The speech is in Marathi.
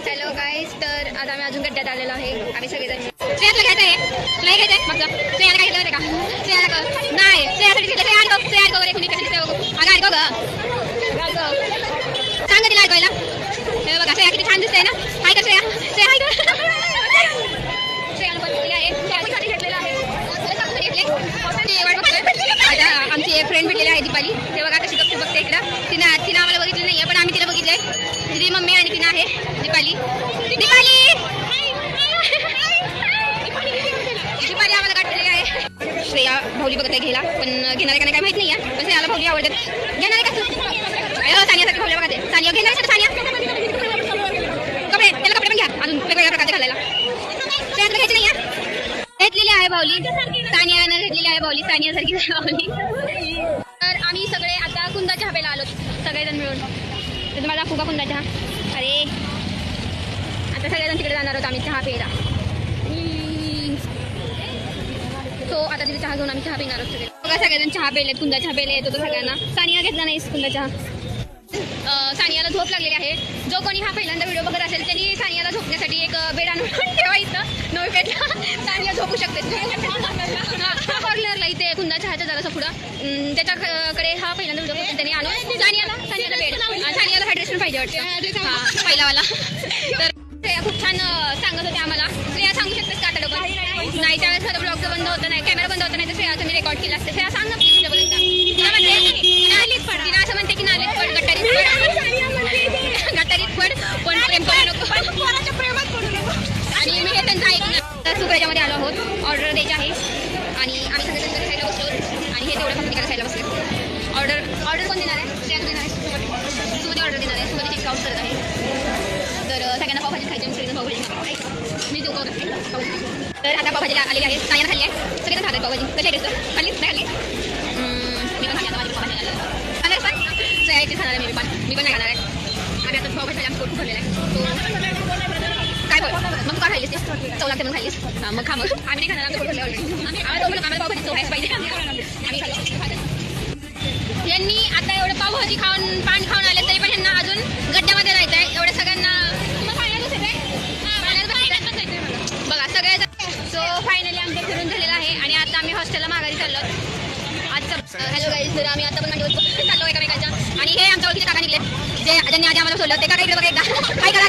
हॅलो गाईज, तर आता आम्ही अजून गड्ड्यात आलेलो आहे. आम्ही सगळेजण श्रेयाला घ्यायचं आहे. तुला घ्यायचं आहे मागचं? श्रेयाला काय घेतलं का? श्रेयाला नाही, श्रेयासाठी घेतलं. श्रेया आणतो, श्रेया आणतो वगैरे कुणी कशासाठी अगं आणतो ग. सांग तिला ऐकायला. हे बघा श्रेया किती छान दिसते ना. हाय का श्रेया? श्रेया हाय का? श्रेयाला बनवलेली आहे. श्रेयासाठी घेतलेलं आहे. आता आमची एक फ्रेंड भेटलेली आहे दीपाली. ते बघा कशी गप्प बघते इकडं. तिनं आम्हाला बघितलं नाही आहे, पण आम्ही तिला बघितलंय. तिची मम्मी आणि तिनं आहे दीपाली. दीपाली आम्हाला काढलेली आहे. श्रेया भाऊली बघत आहे घ्यायला, पण घेणार आहे का नाही काय माहित नाही आहे. पण श्रेयाला भाऊली आवडतात. घेणार आहे का तू? सानियासाठी भाऊली बघा ते. सानिया घेणार आहे का सानिया? कपडे, त्याला कपडे पण घ्या अजून वेगवेगळ्या प्रकारचे घालायला. श्रेयाला घ्यायची नाही आहे. घेतलेली आहे भाऊली. सानियानं घेतलेली आहे भाऊली. सानियासारखी भाऊली. तर आम्ही सगळे आता कुंदा चहा प्यायला आलो सगळेजण मिळून. तर तुम्हाला दाखवू का कुंदा चहा? अरे आता सगळेजण तिकडे जाणार आहोत आम्ही चहा प्यायला. सो आता तिथे चहा घेऊन आम्ही चहा पिणार आहोत सगळे. बघा सगळेजण चहा प्यायलेत. कुंदा चहा प्यायला येतो तो सगळ्यांना. सानिया घेतला नाही कुंदा चहा. सानियाला झोप लागलेली आहे. जो कोणी हा पहिल्यांदा व्हिडिओ बघत असेल त्यांनी सानियाला झोपण्यासाठी एक बेड आणून ठेवायचं. नवी पेटला सानिया झोपू शकते. हा कॉर्नरला इथे कुंदा चहाच्या जरासं पुढं त्याच्याकडे हा पहिल्यांदा व्हिडिओ बघतो त्यांनी आणून सानियाला बेड. सानियाला हायड्रेशन पाहिजे वाटतं. हा पहिलावाला. तर श्रेया खूप छान सांगत होते आम्हाला. श्रेया सांगू शकतेस का आता डबल? नाही त्यावेळेस माझं ब्लॉगचं बंद होतं नाही, कॅमेरा बंद होता नाही, तर श्रेयाचं मी रेकॉर्ड केलं असतं. श्रेया सांग ना प्लीज डबल एकदा. तिला असं म्हणते की नालीत पड, गटारीत पड, पण प्रेम करू नको. आणि मी हे त्यांचं ऐकणार. सुप्रेजामध्ये आलो आहोत. ऑर्डर द्यायची आहे आणि आम्ही सगळे खायला बसलो आणि हे तेवढ्या भाकरी खायला बसले. ऑर्डर कोण देणार आहे? श्रेया देणार आहे. सुमती ऑर्डर देणार आहे. सुमती चेकआउट करत आहे. तर सगळ्यांना पावभाजी खायची. सगळ्यांना पावभाजी मी देऊ पावभाजी. तर आता पावभाजीला आलेली आहे. सानियानं खाल्ली आहे. सगळ्यांना खातात पावभाजी. कशी आहे टेस्ट? खाल्ली नाही खाल्ली? मी पण खाल्ली. आता माझी पावभाजी आली. खाणार पण श्रेया येते खाणार आहे. मी पण नाही खाणार आहे. आम्ही आता पावभाजी आमचं पोट भरलेलं आहे. तो काय बोल मग तू का खाल्लीस? चव लागते म्हणून खाल्लीस? हां मग खा. मग आम्ही नाही खाणार. आमचं पोट भरले ऑलरेडी. आम्हाला पावभाजी चव व्हायच पाहिजे. आम्ही खाल्लं. यांनी आता एवढं पावभाजी खाऊन पान खाऊन आले तरी पण यांना अजून गड्ड्यामध्ये जायचं आहे. एवढ्या सगळ्यांना बघा सगळे. सो फायनली आमचं फिरून झालेलं आहे आणि आता आम्ही हॉस्टेलला माघारी चाललो. आजचं हॅलो गाईज, तर आम्ही आता पण मांडीवर चाललो एकामेकांच्या. आणि हे आमच्या ओळखीचे काका निघले ज्यांनी आधी आम्हाला सोडलं. ते काका इकडे बघा एकदा काय करा.